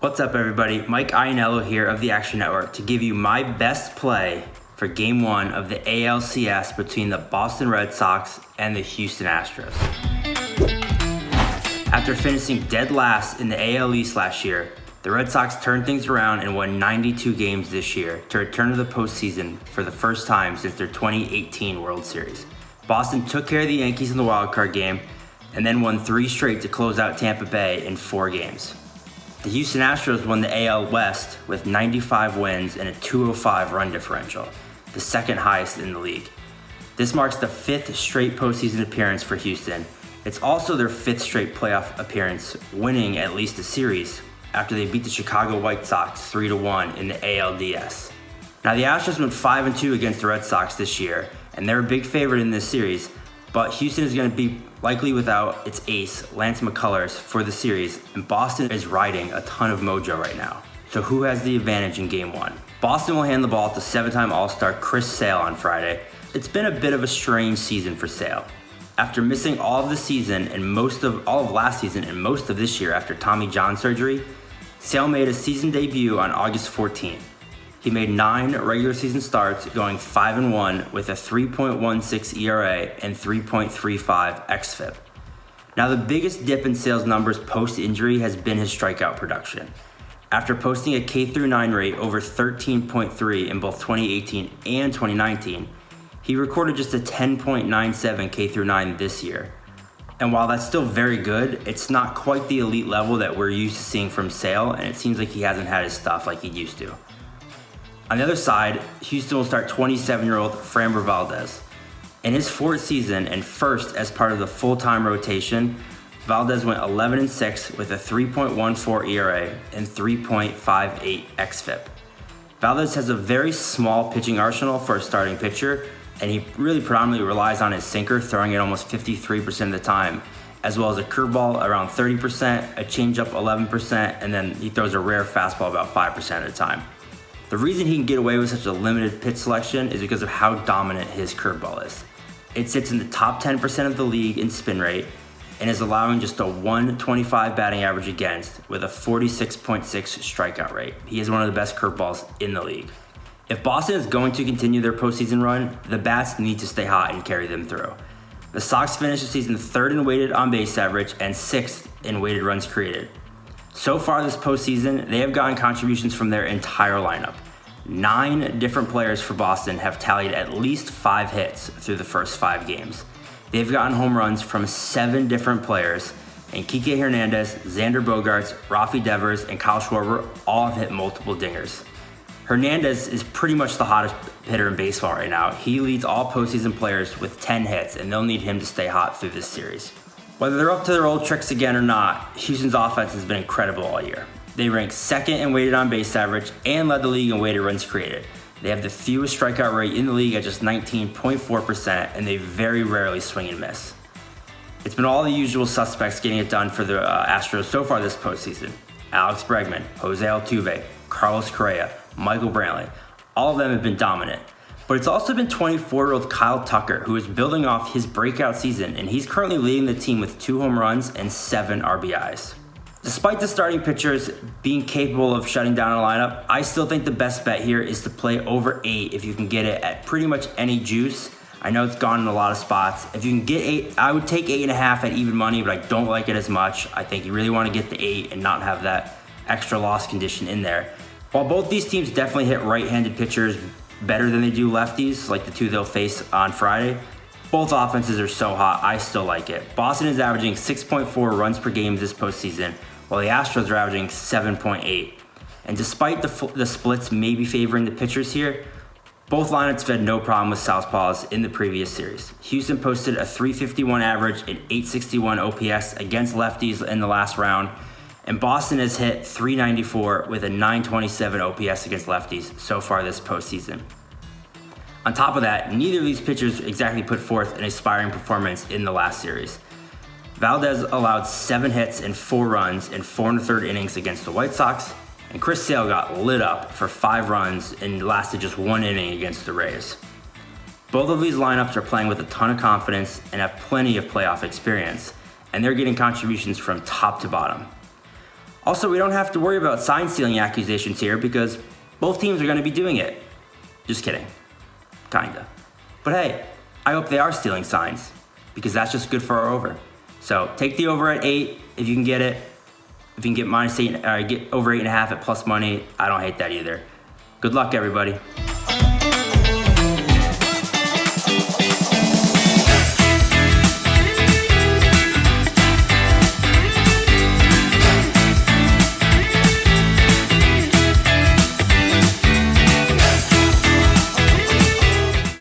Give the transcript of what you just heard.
What's up, everybody? Mike Iannello here of the Action Network to give you my best play for Game 1 of the ALCS between the Boston Red Sox and the Houston Astros. After finishing dead last in the AL East last year, the Red Sox turned things around and won 92 games this year to return to the postseason for the first time since their 2018 World Series. Boston took care of the Yankees in the wildcard game and then won 3 straight to close out Tampa Bay in 4 games. The Houston Astros won the AL West with 95 wins and a 205 run differential, the second highest in the league. This marks the 5th straight postseason appearance for Houston. It's also their 5th straight playoff appearance, winning at least a series after they beat the Chicago White Sox 3-1 in the ALDS. Now the Astros went 5-2 against the Red Sox this year, and they're a big favorite in this series, but Houston is going to be likely without its ace, Lance McCullers, for the series, and Boston is riding a ton of mojo right now. So who has the advantage in Game 1? Boston will hand the ball to 7-time All-Star Chris Sale on Friday. It's been a bit of a strange season for Sale. After missing all of the season and all of last season and most of this year after Tommy John surgery, Sale made a season debut on August 14th. He made 9 regular season starts, going 5-1 with a 3.16 ERA and 3.35 xFIP. Now the biggest dip in Sale's numbers post-injury has been his strikeout production. After posting a K-9 rate over 13.3 in both 2018 and 2019, he recorded just a 10.97 K-9 this year. And while that's still very good, it's not quite the elite level that we're used to seeing from Sale, and it seems like he hasn't had his stuff like he used to. On the other side, Houston will start 27-year-old Framber Valdez. In his 4th season and first as part of the full-time rotation, Valdez went 11-6 with a 3.14 ERA and 3.58 xFIP. Valdez has a very small pitching arsenal for a starting pitcher, and he really predominantly relies on his sinker, throwing it almost 53% of the time, as well as a curveball around 30%, a changeup 11%, and then he throws a rare fastball about 5% of the time. The reason he can get away with such a limited pitch selection is because of how dominant his curveball is. It sits in the top 10% of the league in spin rate and is allowing just a 125 batting average against with a 46.6 strikeout rate. He is one of the best curveballs in the league. If Boston is going to continue their postseason run, the bats need to stay hot and carry them through. The Sox finished the season 3rd in weighted on base average and 6th in weighted runs created. So far this postseason, they have gotten contributions from their entire lineup. 9 different players for Boston have tallied at least 5 hits through the first 5 games. They've gotten home runs from 7 different players, and Kike Hernandez, Xander Bogaerts, Rafi Devers, and Kyle Schwarber all have hit multiple dingers. Hernandez is pretty much the hottest hitter in baseball right now. He leads all postseason players with 10 hits, and they'll need him to stay hot through this series. Whether they're up to their old tricks again or not, Houston's offense has been incredible all year. They rank 2nd in weighted on base average and led the league in weighted runs created. They have the fewest strikeout rate in the league at just 19.4%, and they very rarely swing and miss. It's been all the usual suspects getting it done for the Astros so far this postseason. Alex Bregman, Jose Altuve, Carlos Correa, Michael Brantley, all of them have been dominant. But it's also been 24-year-old Kyle Tucker, who is building off his breakout season, and he's currently leading the team with 2 home runs and 7 RBIs. Despite the starting pitchers being capable of shutting down a lineup, I still think the best bet here is to play over 8 if you can get it at pretty much any juice. I know it's gone in a lot of spots. If you can get 8, I would take 8.5 at even money, but I don't like it as much. I think you really want to get the 8 and not have that extra loss condition in there. While both these teams definitely hit right-handed pitchers better than they do lefties, like the 2 they'll face on Friday, both offenses are so hot, I still like it. Boston is averaging 6.4 runs per game this postseason, while the Astros are averaging 7.8. And despite the splits maybe favoring the pitchers here, both lineups have had no problem with southpaws in the previous series. Houston posted a 351 average and 861 OPS against lefties in the last round, and Boston has hit 394 with a 927 OPS against lefties so far this postseason. On top of that, neither of these pitchers exactly put forth an inspiring performance in the last series. Valdez allowed 7 hits and 4 runs in 4 1/3 innings against the White Sox, and Chris Sale got lit up for 5 runs and lasted just 1 inning against the Rays. Both of these lineups are playing with a ton of confidence and have plenty of playoff experience, and they're getting contributions from top to bottom. Also, we don't have to worry about sign stealing accusations here because both teams are going to be doing it. Just kidding. Kinda. But hey, I hope they are stealing signs because that's just good for our over. So take the over at 8 if you can get it. If you can get -8, get over 8.5 at plus money, I don't hate that either. Good luck, everybody.